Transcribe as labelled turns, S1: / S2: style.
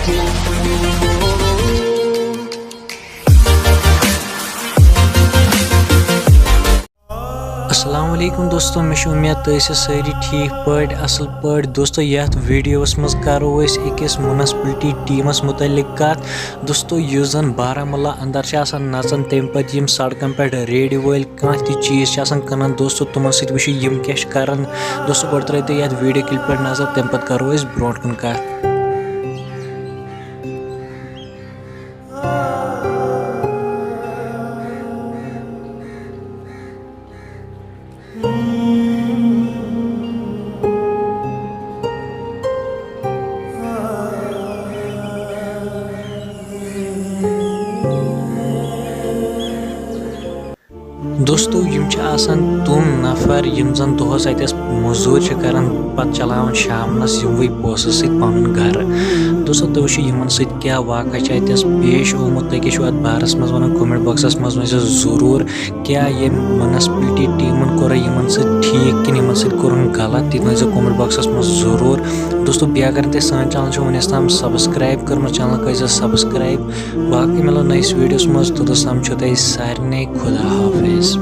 S1: अस्सलाम वालेकुम दोस्तों, मे उम्मीद तो सारी ठीक पट असल पट दोस्तों। यथ वीडियोस मज करो अकिस म्यूनसिपलिटी टीमस मुतलिक कत दोस्तों। यह जन बारामुल्ला अंदर नचन तम पे सड़कन पे रेड वल कह चीज कनान दोस्तों, तुम सत वो यम क्या करान दोस्तों। गो त्रो तुम ये वीडियो क्लिप पे नजर, तम पे करो ब्रो कुन कत। दोस्तों तुम नफर यम जन दोहस अतस मजूर करान पे चलान शामनस यमवे पोस पन घर दोस्तों। तो यमन क्या वाक़ा अतस पेश आमुत तुम अत बारस मज वन कमेंट बॉक्सस मज वन जरूर क्या ये म्यूनसिपलिटी टीमन कोर यमन ठीक कि यमन कोर गलत ती वन कमेंट बॉक्सस मज जरूर दोस्तों। बे अगर तुम सान चैनल वनस तम सब्सक्राइब कर्म चैनल कर सब्सक्राइब। बाकी मिलो नईस वीडियोस मज तो समझो तुम सारे खुदा हाफिज।